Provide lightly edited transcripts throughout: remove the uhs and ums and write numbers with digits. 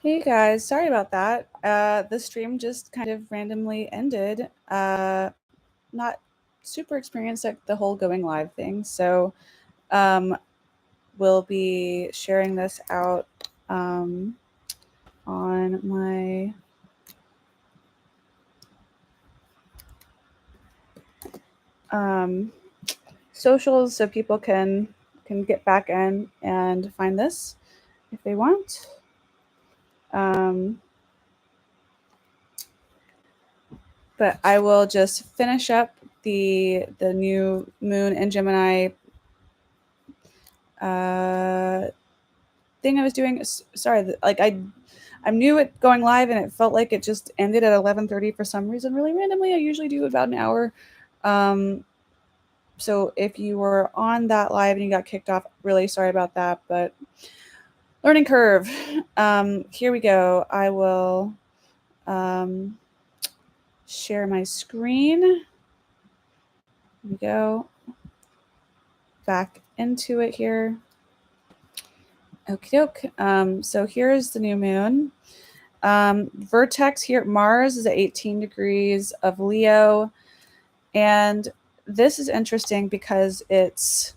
Hey guys, sorry about that. The stream just kind of randomly ended. Not super experienced at the whole going live thing, so um, we'll be sharing this out on my um, socials so people can get back in and find this if they want. Um, but I will just finish up the new moon in Gemini uh, thing I was doing. Sorry, like I'm new at going live, and it felt like it just ended at 11:30 for some reason, really randomly. I usually do about an hour. Um, so if you were on that live and you got kicked off, really sorry about that. But learning curve. Here we go. I will um, share my screen. Here we go. Back into it here. Okie doke. So here's the new moon. Vertex here, Mars is at 18 degrees of Leo. And this is interesting because it's,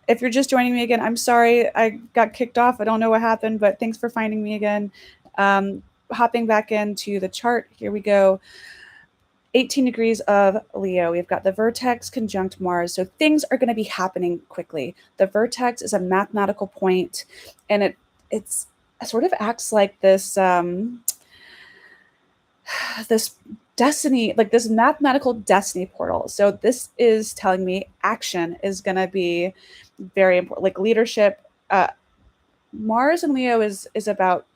if you're just joining me again, I'm sorry I got kicked off. I don't know what happened, but thanks for finding me again. Hopping back into the chart, here we go. 18 degrees of Leo. We've got the vertex conjunct Mars. So things are going to be happening quickly. The vertex is a mathematical point, and it sort of acts like this this destiny, like this mathematical destiny portal. So this is telling me action is going to be very important, like leadership. Mars and Leo is about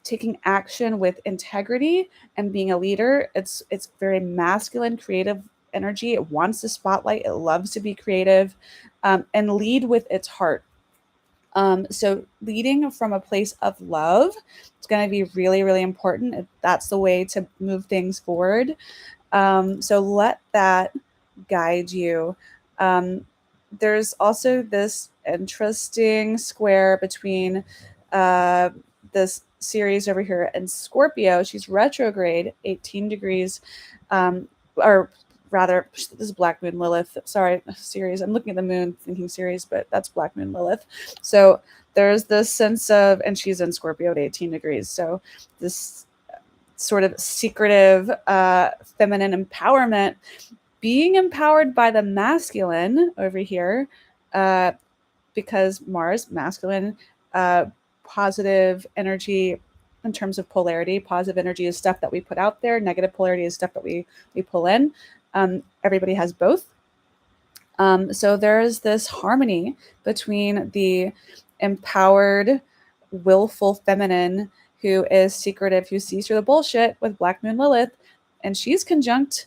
taking action with integrity and being a leader. It's very masculine, creative energy. It wants the spotlight. It loves to be creative, and lead with its heart. So leading from a place of love is going to be really, really important. That's the way to move things forward. So let that guide you. There's also this interesting square between this series over here and Scorpio. She's retrograde, 18 degrees, or rather, this is Black Moon Lilith. Sorry, series. I'm looking at the moon thinking series, but that's Black Moon Lilith. So there's this sense of, and she's in Scorpio at 18 degrees. So this sort of secretive feminine empowerment, being empowered by the masculine over here, because Mars, masculine, positive energy in terms of polarity. Positive energy is stuff that we put out there. Negative polarity is stuff that we pull in. Everybody has both. So there's this harmony between the empowered, willful feminine who is secretive, who sees through the bullshit with Black Moon Lilith, and she's conjunct,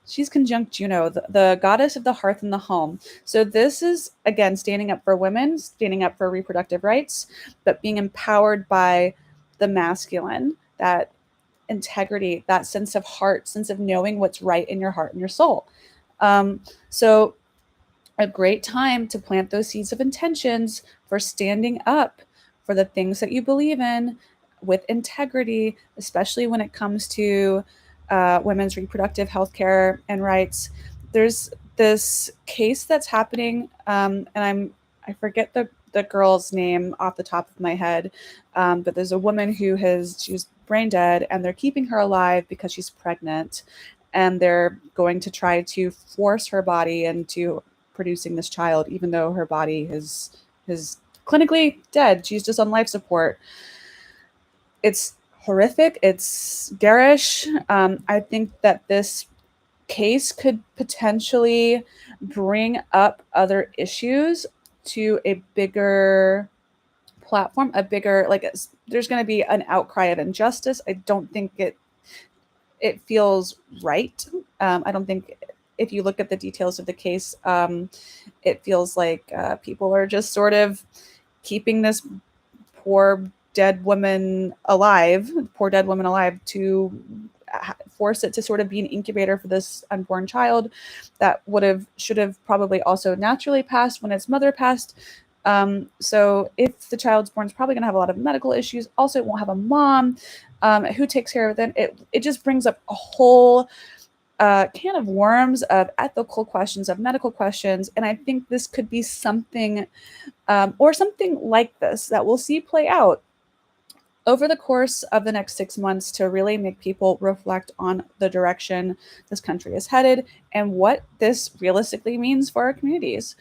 she's conjunct Juno, the goddess of the hearth and the home. So this is, again, standing up for women, standing up for reproductive rights, but being empowered by the masculine, that integrity, that sense of heart, sense of knowing what's right in your heart and your soul. So a great time to plant those seeds of intentions for standing up for the things that you believe in with integrity, especially when it comes to women's reproductive health care and rights. There's this case that's happening, and I forget the girl's name off the top of my head, but there's a woman she's brain dead, and they're keeping her alive because she's pregnant, and they're going to try to force her body into producing this child, even though her body is clinically dead. She's just on life support. It's horrific. It's garish. I think that this case could potentially bring up other issues to a bigger platform, a bigger, like, there's going to be an outcry of injustice. I don't think it feels right. I don't think, if you look at the details of the case, it feels like people are just sort of keeping this poor dead woman alive to force it to sort of be an incubator for this unborn child that should have probably also naturally passed when its mother passed. So if the child's born, it's probably going to have a lot of medical issues. Also, it won't have a mom who takes care of it. It just brings up a whole can of worms of ethical questions, of medical questions. And I think this could be something or something like this that we'll see play out over the course of the next 6 months to really make people reflect on the direction this country is headed and what this realistically means for our communities.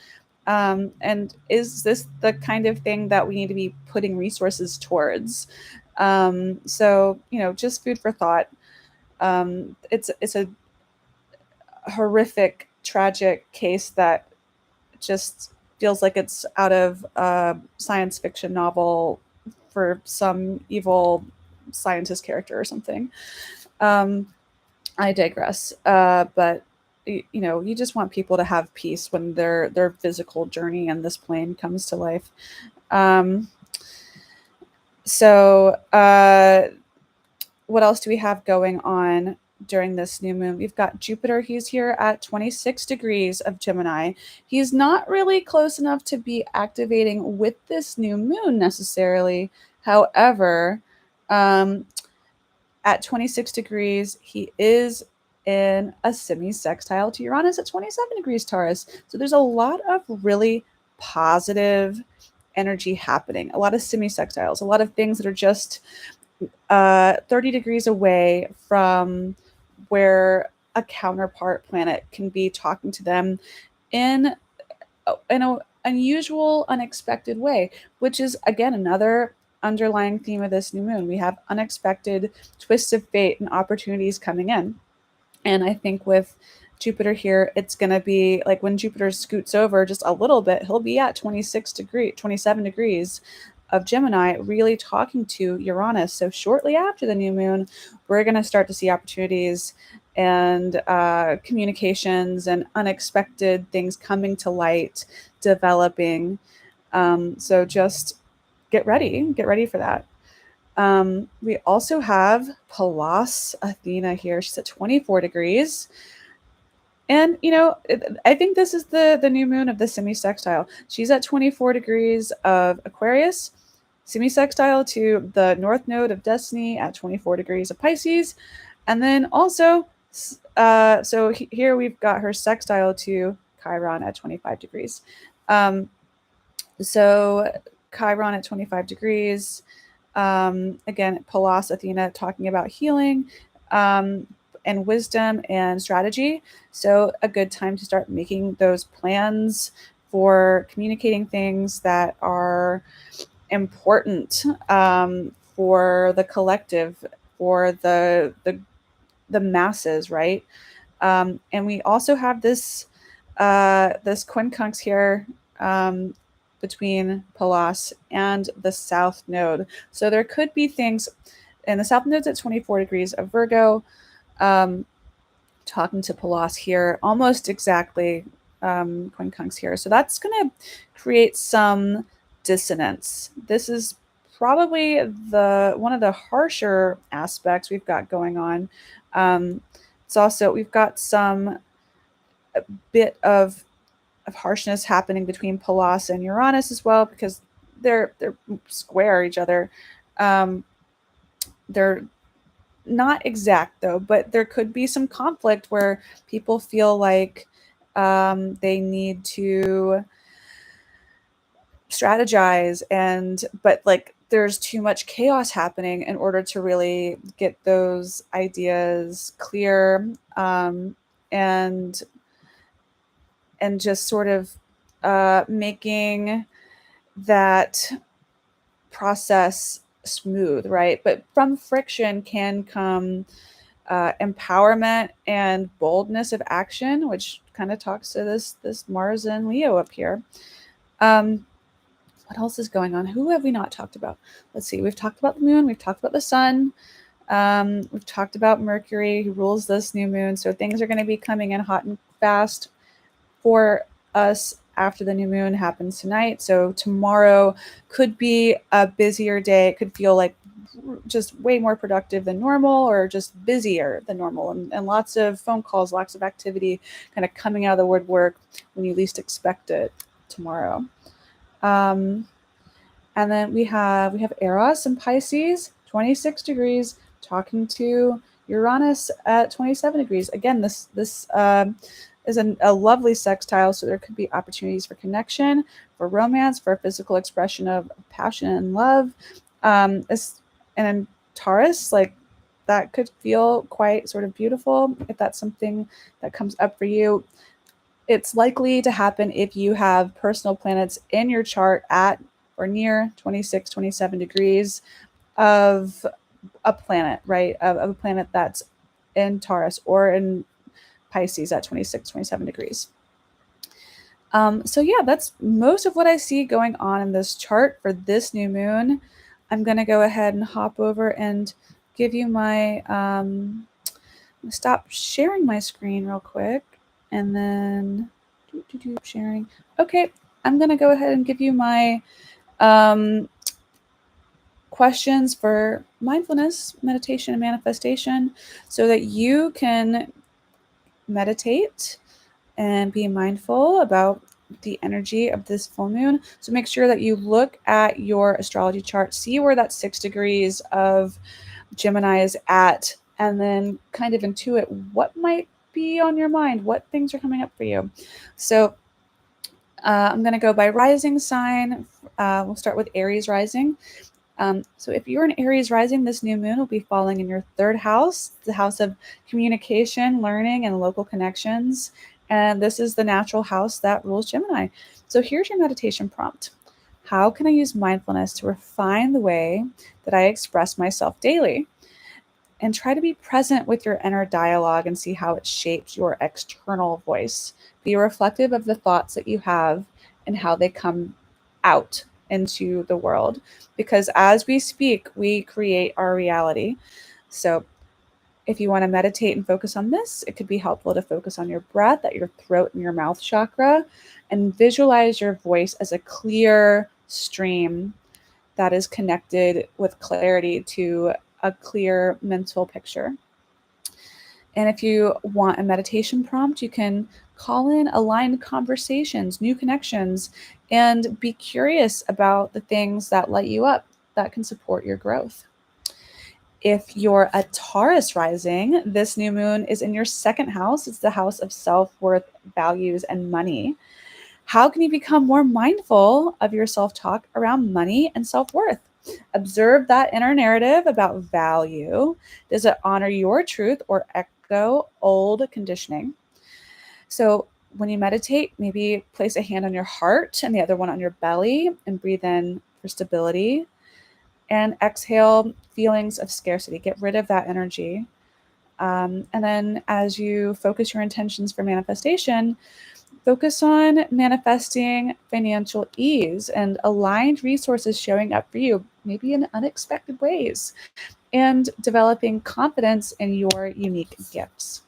And is this the kind of thing that we need to be putting resources towards? So, just food for thought. It's a horrific, tragic case that just feels like it's out of a science fiction novel for some evil scientist character or something. Um, I digress. But you just want people to have peace when their physical journey in this plane comes to life. Um, so, what else do we have going on during this new moon? We've got Jupiter. He's here at 26 degrees of Gemini. He's not really close enough to be activating with this new moon necessarily. However, um, at 26 degrees, he is in a semi-sextile to Uranus at 27 degrees Taurus. So there's a lot of really positive energy happening, a lot of semi-sextiles, a lot of things that are just 30 degrees away from where a counterpart planet can be talking to them in an unusual, unexpected way, which is again another underlying theme of this new moon. We have unexpected twists of fate and opportunities coming in. And I think with Jupiter here, it's going to be like when Jupiter scoots over just a little bit, he'll be at 27 degrees of Gemini, really talking to Uranus. So shortly after the new moon, we're going to start to see opportunities and communications and unexpected things coming to light, developing. So just get ready for that. We also have Pallas Athena here. She's at 24 degrees. And, I think this is the new moon of the semi-sextile. She's at 24 degrees of Aquarius, semi-sextile to the north node of Destiny at 24 degrees of Pisces. And then also, here we've got her sextile to Chiron at 25 degrees. So Chiron at 25 degrees. Again, Pallas Athena talking about healing and wisdom and strategy. So a good time to start making those plans for communicating things that are important for the collective, for the masses, right? And we also have this quincunx here between Pallas and the South Node. So there could be things, and the South Node's at 24 degrees of Virgo, talking to Pallas here, almost exactly quincunx here. So that's going to create some dissonance. This is probably one of the harsher aspects we've got going on. It's also, we've got a bit of harshness happening between Pallas and Uranus as well, because they're square each other. They're not exact though, but there could be some conflict where people feel like they need to strategize, but like there's too much chaos happening in order to really get those ideas clear, and just sort of making that process smooth, right? But from friction can come empowerment and boldness of action, which kind of talks to this Mars and Leo up here. What else is going on? Who have we not talked about? Let's see. We've talked about the moon. We've talked about the sun. We've talked about Mercury, who rules this new moon. So things are going to be coming in hot and fast for us after the new moon happens tonight. So tomorrow could be a busier day. It could feel like just way more productive than normal, or just busier than normal, and lots of phone calls, lots of activity kind of coming out of the woodwork when you least expect it tomorrow. And then we have Eros and Pisces, 26 degrees, talking to Uranus at 27 degrees. Again, this is a lovely sextile, so there could be opportunities for connection, for romance, for physical expression of passion and love. And in Taurus, like that could feel quite sort of beautiful if that's something that comes up for you. It's likely to happen if you have personal planets in your chart at or near 26, 27 degrees of a planet, right? Of a planet that's in Taurus or in Pisces at 26, 27 degrees. So yeah, that's most of what I see going on in this chart for this new moon. I'm going to go ahead and hop over and give you my, stop sharing my screen real quick and then sharing. Okay, I'm going to go ahead and give you my questions for mindfulness, meditation, and manifestation so that you can meditate and be mindful about the energy of this full moon. So make sure that you look at your astrology chart, see where that 6 degrees of Gemini is at, and then kind of intuit what might be on your mind, what things are coming up for you. So I'm going to go by rising sign. We'll start with Aries rising. So if you're an Aries rising, this new moon will be falling in your third house, the house of communication, learning, and local connections. And this is the natural house that rules Gemini. So here's your meditation prompt. How can I use mindfulness to refine the way that I express myself daily? And try to be present with your inner dialogue and see how it shapes your external voice. Be reflective of the thoughts that you have and how they come out into the world. Because as we speak, we create our reality. So if you want to meditate and focus on this, it could be helpful to focus on your breath at your throat and your mouth chakra and visualize your voice as a clear stream that is connected with clarity to a clear mental picture. And if you want a meditation prompt, you can call in aligned conversations, new connections, and be curious about the things that light you up that can support your growth. If you're a Taurus rising, this new moon is in your second house. It's the house of self-worth, values, and money. How can you become more mindful of your self-talk around money and self-worth? Observe that inner narrative about value. Does it honor your truth or echo old conditioning? So when you meditate, maybe place a hand on your heart and the other one on your belly and breathe in for stability. And exhale feelings of scarcity. Get rid of that energy. And then as you focus your intentions for manifestation, focus on manifesting financial ease and aligned resources showing up for you, maybe in unexpected ways, and developing confidence in your unique gifts.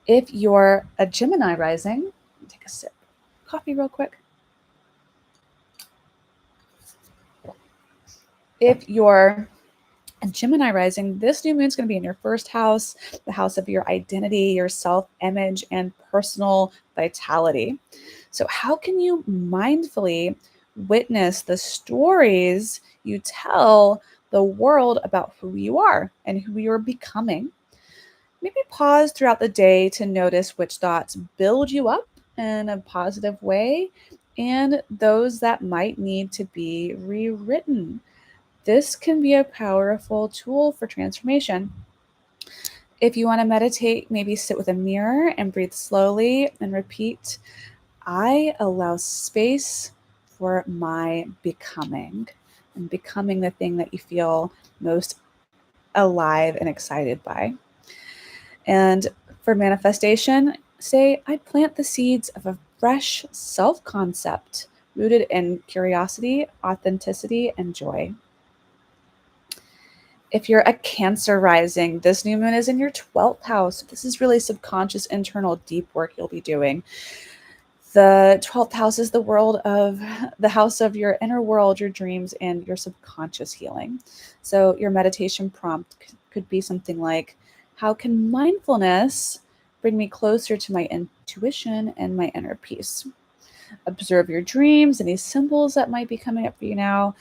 If you're a Gemini rising, take a sip of coffee real quick. If you're a Gemini rising, this new moon is going to be in your first house, the house of your identity, your self-image, and personal vitality. So how can you mindfully witness the stories you tell the world about who you are and who you're becoming? Maybe pause throughout the day to notice which thoughts build you up in a positive way and those that might need to be rewritten. This can be a powerful tool for transformation. If you want to meditate, maybe sit with a mirror and breathe slowly and repeat, I allow space for my becoming, and becoming the thing that you feel most alive and excited by. And for manifestation, say, I plant the seeds of a fresh self-concept rooted in curiosity, authenticity, and joy. If you're a Cancer rising, this new moon is in your 12th house. This is really subconscious, internal, deep work you'll be doing. The 12th house is the house of your inner world, your dreams, and your subconscious healing. So your meditation prompt could be something like, how can mindfulness bring me closer to my intuition and my inner peace? Observe your dreams, any symbols that might be coming up for you now,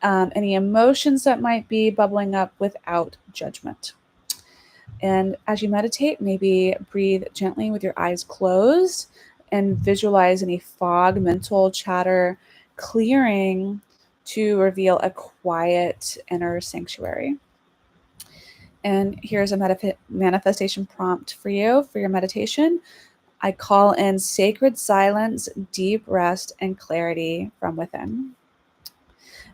any emotions that might be bubbling up without judgment. And as you meditate, maybe breathe gently with your eyes closed and visualize any fog, mental chatter clearing to reveal a quiet inner sanctuary. And here's a manifestation prompt for you for your meditation. I call in sacred silence, deep rest, and clarity from within.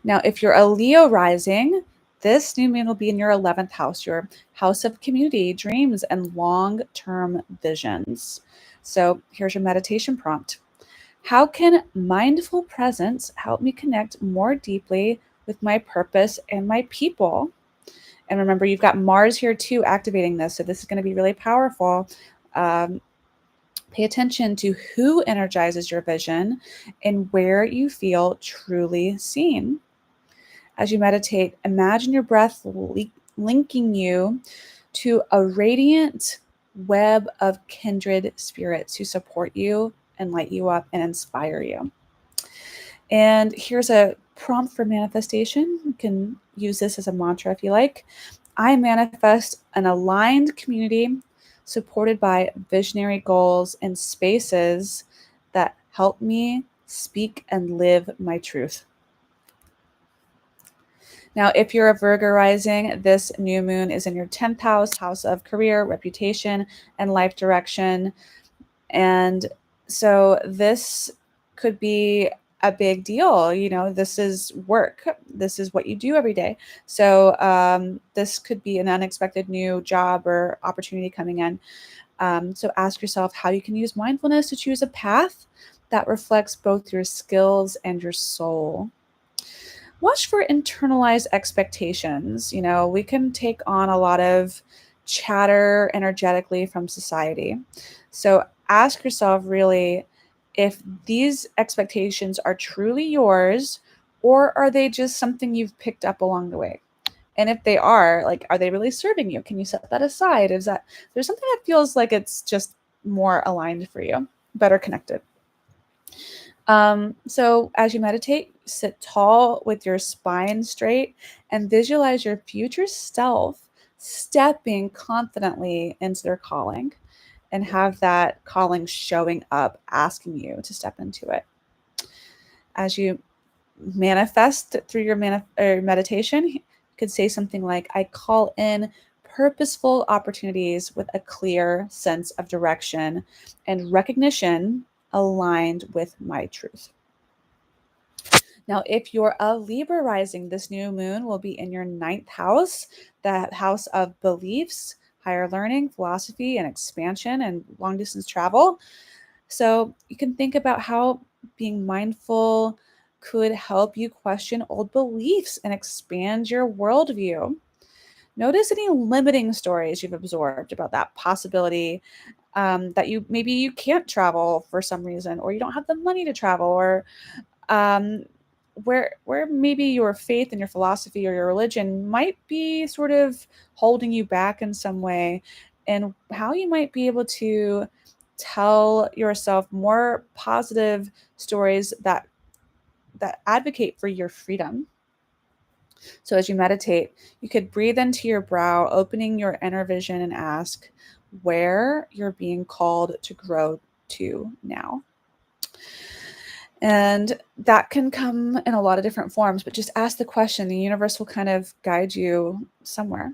Now, if you're a Leo rising, this new moon will be in your 11th house, your house of community, dreams, and long term visions. So here's your meditation prompt. How can mindful presence help me connect more deeply with my purpose and my people? And remember, you've got Mars here too, activating this. So this is going to be really powerful. Pay attention to who energizes your vision and where you feel truly seen. As you meditate, imagine your breath linking you to a radiant web of kindred spirits who support you and light you up and inspire you. And here's a prompt for manifestation. You can use this as a mantra if you like. I manifest an aligned community supported by visionary goals and spaces that help me speak and live my truth. Now, if you're a Virgo rising, this new moon is in your 10th house, house of career, reputation, and life direction. And so this could be a big deal. You know, this is work. This is what you do every day. So this could be an unexpected new job or opportunity coming in. So ask yourself how you can use mindfulness to choose a path that reflects both your skills and your soul. Watch for internalized expectations. You know, we can take on a lot of chatter energetically from society. So ask yourself really if these expectations are truly yours or are they just something you've picked up along the way? And if they are, like, are they really serving you? Can you set that aside? Is that there's something that feels like it's just more aligned for you, better connected? So as you meditate, sit tall with your spine straight and visualize your future self stepping confidently into their calling and have that calling showing up, asking you to step into it. As you manifest through your meditation, you could say something like, I call in purposeful opportunities with a clear sense of direction and recognition aligned with my truth. Now, if you're a Libra rising, this new moon will be in your 9th house, the house of beliefs, higher learning, philosophy, and expansion, and long distance travel. So you can think about how being mindful could help you question old beliefs and expand your worldview. Notice any limiting stories you've absorbed about that possibility, that you can't travel for some reason, or you don't have the money to travel, or um, where maybe your faith and your philosophy or your religion might be sort of holding you back in some way, and how you might be able to tell yourself more positive stories that advocate for your freedom. So as you meditate, you could breathe into your brow, opening your inner vision, and ask where you're being called to grow to now. And that can come in a lot of different forms, but just ask the question. The universe will kind of guide you somewhere.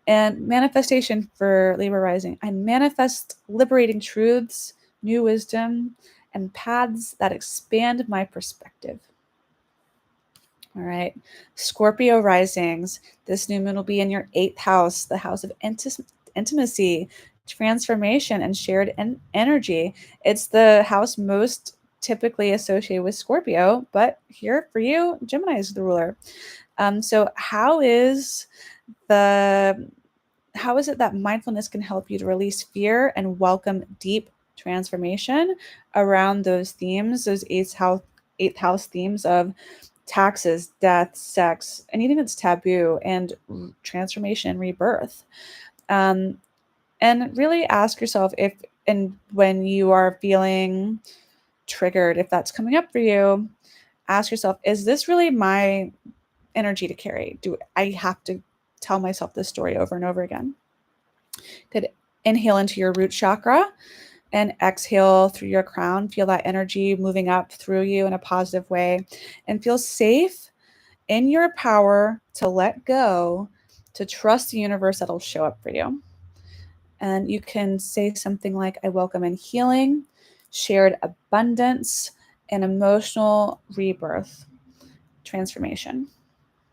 And manifestation for Libra rising. I manifest liberating truths, new wisdom, and paths that expand my perspective. All right. Scorpio risings. This new moon will be in your 8th house, the house of intimacy, transformation, and shared energy. It's the house most typically associated with Scorpio, but here for you, Gemini is the ruler. So how is it that mindfulness can help you to release fear and welcome deep transformation around those themes, those eighth house themes of taxes, death, sex, anything that's taboo, and transformation, rebirth. Um, and really ask yourself if and when you are feeling triggered, if that's coming up for you, ask yourself, is this really my energy to carry? Do I have to tell myself this story over and over again? Could inhale into your root chakra and exhale through your crown. Feel that energy moving up through you in a positive way, and feel safe in your power to let go, to trust the universe that'll show up for you. And you can say something like, I welcome in healing, shared abundance, and emotional rebirth, transformation.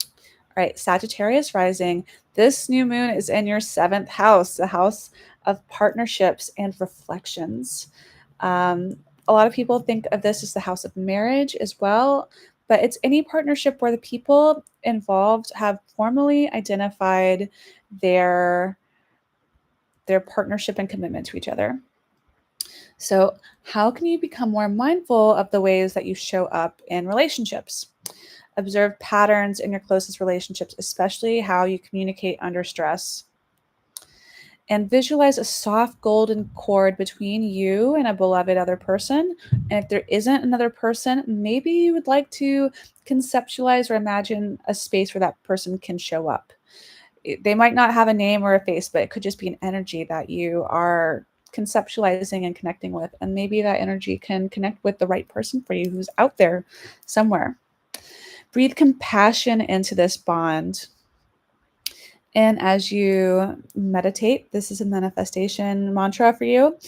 All right, Sagittarius rising. This new moon is in your 7th house, the house of partnerships and reflections. A lot of people think of this as the house of marriage as well, but it's any partnership where the people involved have formally identified their partnership and commitment to each other. So, how can you become more mindful of the ways that you show up in relationships? Observe patterns in your closest relationships, especially how you communicate under stress. And visualize a soft golden cord between you and a beloved other person. And if there isn't another person, maybe you would like to conceptualize or imagine a space where that person can show up. They might not have a name or a face, but it could just be an energy that you are conceptualizing and connecting with. And maybe that energy can connect with the right person for you who's out there somewhere. Breathe compassion into this bond. And as you meditate, this is a manifestation mantra for you.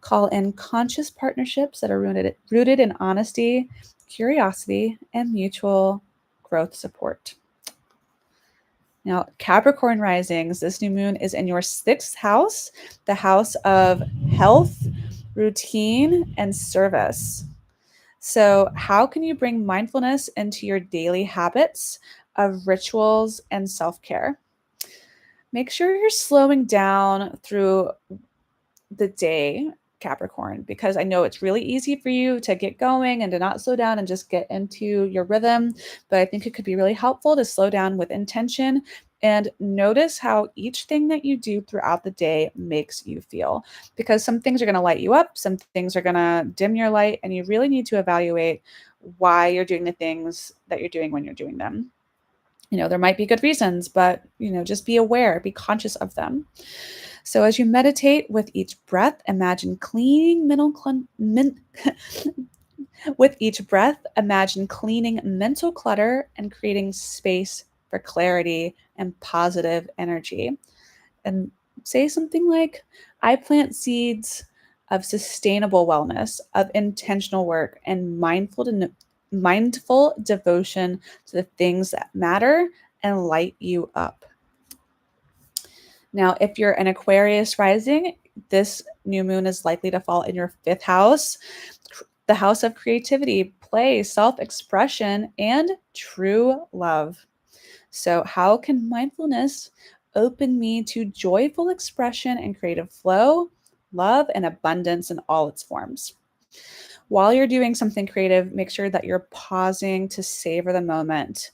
Call in conscious partnerships that are rooted in honesty, curiosity, and mutual growth support. Now, Capricorn risings, this new moon is in your 6th house, the house of health, routine, and service. So, how can you bring mindfulness into your daily habits of rituals and self care? Make sure you're slowing down through the day, Capricorn, because I know it's really easy for you to get going and to not slow down and just get into your rhythm. But I think it could be really helpful to slow down with intention and notice how each thing that you do throughout the day makes you feel. Because some things are going to light you up, some things are going to dim your light, and you really need to evaluate why you're doing the things that you're doing when you're doing them. There might be good reasons, but, just be aware, be conscious of them. So as you meditate with each breath, imagine cleaning with each breath, imagine cleaning mental clutter and creating space for clarity and positive energy. And say something like, I plant seeds of sustainable wellness, of intentional work, and mindful devotion to the things that matter and light you up. Now, if you're an Aquarius rising, this new moon is likely to fall in your 5th house, the house of creativity, play, self-expression, and true love. So, how can mindfulness open me to joyful expression and creative flow, love, and abundance in all its forms? While you're doing something creative, make sure that you're pausing to savor the moment.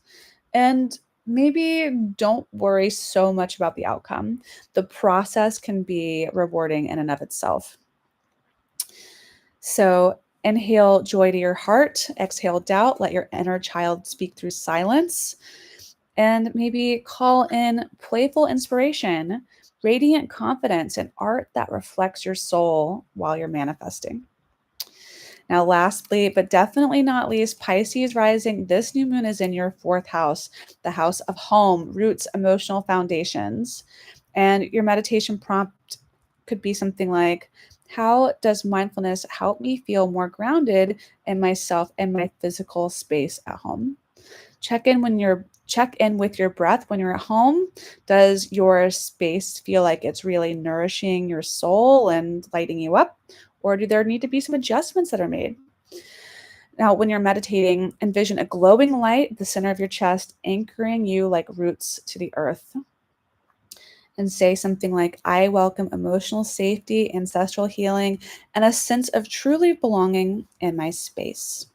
And maybe don't worry so much about the outcome. The process can be rewarding in and of itself. So, inhale joy to your heart, exhale doubt, let your inner child speak through silence, and maybe call in playful inspiration, radiant confidence, and art that reflects your soul while you're manifesting. Now, lastly, but definitely not least, Pisces rising, this new moon is in your 4th house, the house of home, roots, emotional foundations. And your meditation prompt could be something like, how does mindfulness help me feel more grounded in myself and my physical space at home? Check in with your breath when you're at home. Does your space feel like it's really nourishing your soul and lighting you up? Or do there need to be some adjustments that are made? Now, when you're meditating, envision a glowing light at the center of your chest, anchoring you like roots to the earth. And say something like, I welcome emotional safety, ancestral healing, and a sense of truly belonging in my space.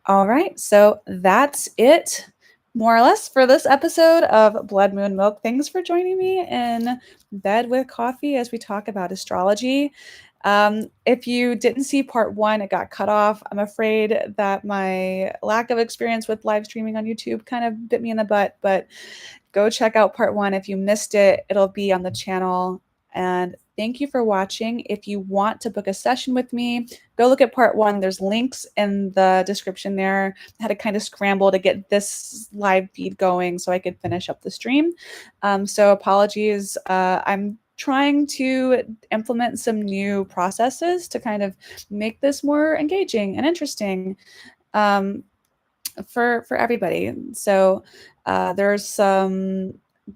All right, so that's it, more or less, for this episode of Blood Moon Milk. Thanks for joining me in bed with coffee as we talk about astrology. If you didn't see part 1, it got cut off. I'm afraid that my lack of experience with live streaming on YouTube kind of bit me in the butt, but go check out part 1. If you missed it, it'll be on the channel. And thank you for watching. If you want to book a session with me, go look at part 1. There's links in the description there. I had to kind of scramble to get this live feed going so I could finish up the stream. So apologies. I'm trying to implement some new processes to kind of make this more engaging and interesting. For everybody. So there's some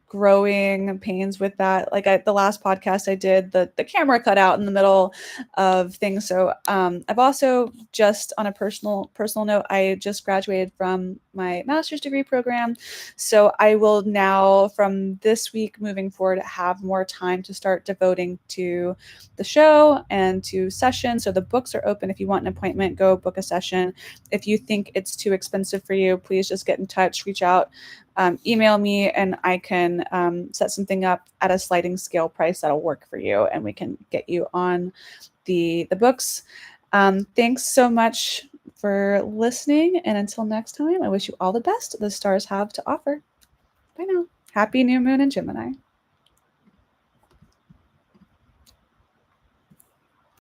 growing pains with that. Like the last podcast I did, the camera cut out in the middle of things. So I've also, just on a personal note, I just graduated from my master's degree program. So I will now, from this week moving forward, have more time to start devoting to the show and to sessions. So the books are open. If you want an appointment, go book a session. If you think it's too expensive for you, please just get in touch, reach out, email me, and I can set something up at a sliding scale price that'll work for you, and we can get you on the books. Thanks so much for listening, and until next time, I wish you all the best the stars have to offer. Bye now. Happy new moon in Gemini.